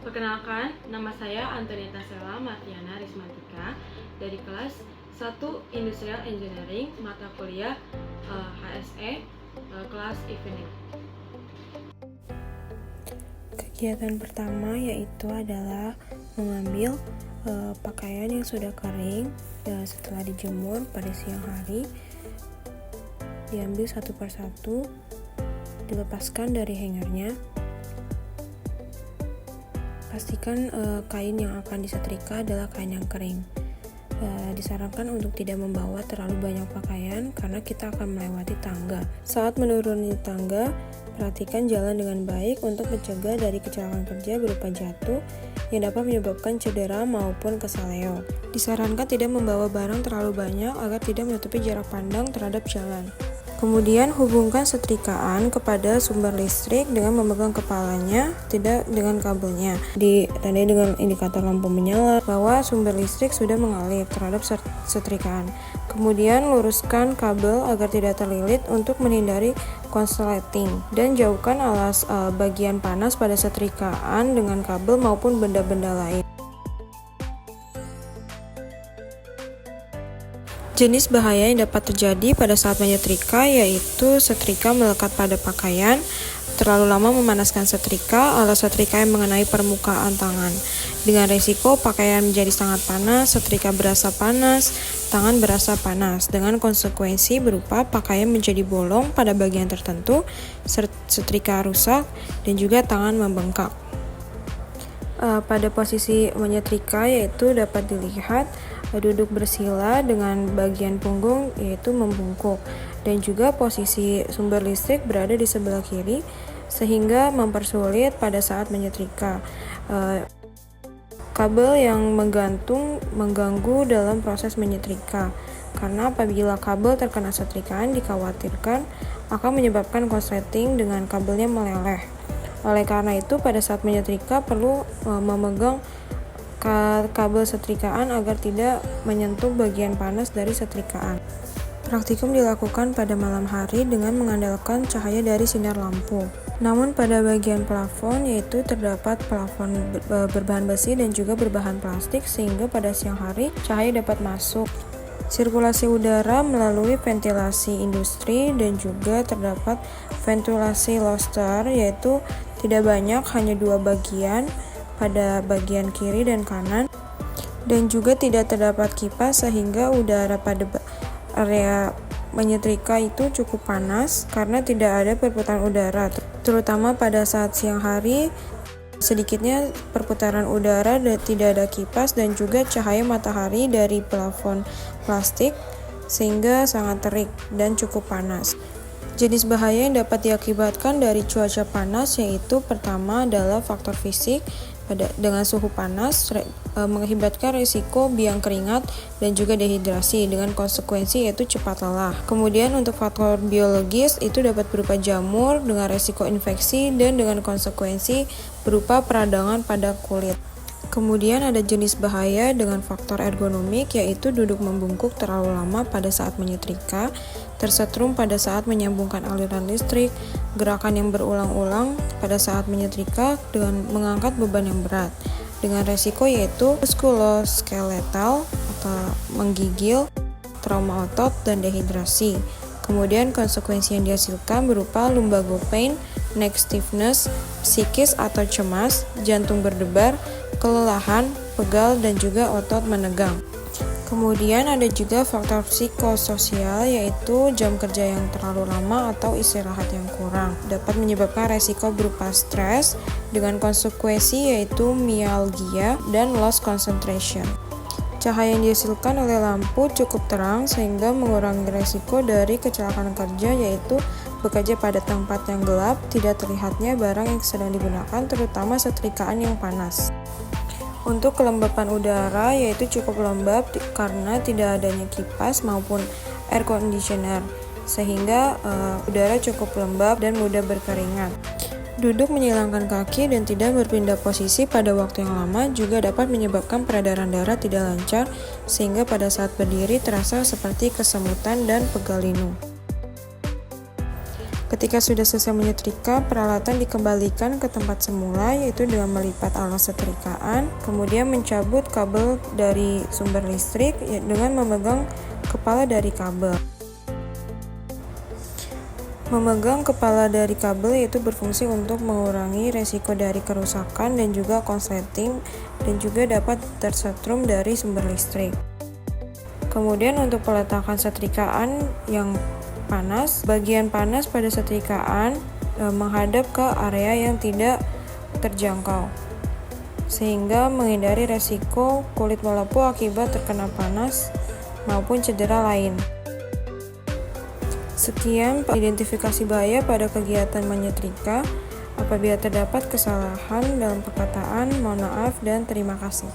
Perkenalkan, nama saya Antonieta Sela Martiana Rismatika dari kelas 1 Industrial Engineering, mata kuliah HSE, kelas evening. Kegiatan pertama yaitu adalah mengambil pakaian yang sudah kering setelah dijemur pada siang hari, diambil satu persatu, dilepaskan dari hangernya. Pastikan kain yang akan disetrika adalah kain yang kering. Disarankan untuk tidak membawa terlalu banyak pakaian karena kita akan melewati tangga. Saat menuruni tangga, perhatikan jalan dengan baik untuk mencegah dari kecelakaan kerja berupa jatuh yang dapat menyebabkan cedera maupun kesaleo. Disarankan tidak membawa barang terlalu banyak agar tidak menutupi jarak pandang terhadap jalan. Kemudian hubungkan setrikaan kepada sumber listrik dengan memegang kepalanya, tidak dengan kabelnya. Ditandai dengan indikator lampu menyala bahwa sumber listrik sudah mengalir terhadap setrikaan. Kemudian luruskan kabel agar tidak terlilit untuk menghindari konsleting, dan jauhkan alas bagian panas pada setrikaan dengan kabel maupun benda-benda lain. Jenis bahaya yang dapat terjadi pada saat menyetrika yaitu setrika melekat pada pakaian, terlalu lama memanaskan setrika, alat setrika yang mengenai permukaan tangan. Dengan risiko pakaian menjadi sangat panas, setrika berasa panas, tangan berasa panas, dengan konsekuensi berupa pakaian menjadi bolong pada bagian tertentu, setrika rusak, dan juga tangan membengkak. Pada posisi menyetrika yaitu dapat dilihat duduk bersila dengan bagian punggung yaitu membungkuk, dan juga posisi sumber listrik berada di sebelah kiri sehingga mempersulit pada saat menyetrika. Kabel yang menggantung mengganggu dalam proses menyetrika karena apabila kabel terkena setrikaan dikhawatirkan akan menyebabkan konsleting dengan kabelnya meleleh. Oleh karena itu, pada saat menyetrika perlu memegang kabel setrikaan agar tidak menyentuh bagian panas dari setrikaan. Praktikum dilakukan pada malam hari dengan mengandalkan cahaya dari sinar lampu. Namun pada bagian plafon yaitu terdapat plafon berbahan besi dan juga berbahan plastik sehingga pada siang hari cahaya dapat masuk. Sirkulasi udara melalui ventilasi industri dan juga terdapat ventilasi lobster yaitu tidak banyak, hanya 2 bagian pada bagian kiri dan kanan, dan juga tidak terdapat kipas sehingga udara pada area menyetrika itu cukup panas karena tidak ada perputaran udara, terutama pada saat siang hari. Sedikitnya perputaran udara dan tidak ada kipas dan juga cahaya matahari dari plafon plastik sehingga sangat terik dan cukup panas. Jenis bahaya yang dapat diakibatkan dari cuaca panas yaitu pertama adalah faktor fisik dengan suhu panas mengakibatkan risiko biang keringat dan juga dehidrasi dengan konsekuensi yaitu cepat lelah. Kemudian untuk faktor biologis itu dapat berupa jamur dengan risiko infeksi dan dengan konsekuensi berupa peradangan pada kulit. Kemudian ada jenis bahaya dengan faktor ergonomik yaitu duduk membungkuk terlalu lama pada saat menyetrika, tersetrum pada saat menyambungkan aliran listrik, gerakan yang berulang-ulang pada saat menyetrika dengan mengangkat beban yang berat, dengan resiko yaitu muskuloskeletal atau menggigil, trauma otot, dan dehidrasi. Kemudian konsekuensi yang dihasilkan berupa lumbago pain, neck stiffness, psikis atau cemas, jantung berdebar, kelelahan, pegal, dan juga otot menegang. Kemudian ada juga faktor psikososial yaitu jam kerja yang terlalu lama atau istirahat yang kurang dapat menyebabkan resiko berupa stres dengan konsekuensi yaitu myalgia dan loss concentration. Cahaya yang dihasilkan oleh lampu cukup terang sehingga mengurangi resiko dari kecelakaan kerja yaitu bekerja pada tempat yang gelap, tidak terlihatnya barang yang sedang digunakan terutama setrikaan yang panas. Untuk kelembapan udara yaitu cukup lembab karena tidak adanya kipas maupun air conditioner sehingga udara cukup lembab dan mudah berkeringat. Duduk menyilangkan kaki dan tidak berpindah posisi pada waktu yang lama juga dapat menyebabkan peredaran darah tidak lancar sehingga pada saat berdiri terasa seperti kesemutan dan pegal linu. Ketika sudah selesai menyetrika, peralatan dikembalikan ke tempat semula, yaitu dengan melipat alat setrikaan, kemudian mencabut kabel dari sumber listrik dengan memegang kepala dari kabel. Memegang kepala dari kabel yaitu berfungsi untuk mengurangi resiko dari kerusakan dan juga konsleting, dan juga dapat tersetrum dari sumber listrik. Kemudian untuk peletakan setrikaan yang panas, bagian panas pada setrikaan menghadap ke area yang tidak terjangkau, sehingga menghindari resiko kulit melepuh akibat terkena panas maupun cedera lain. Sekian identifikasi bahaya pada kegiatan menyetrika. Apabila terdapat kesalahan dalam perkataan, mohon maaf dan terima kasih.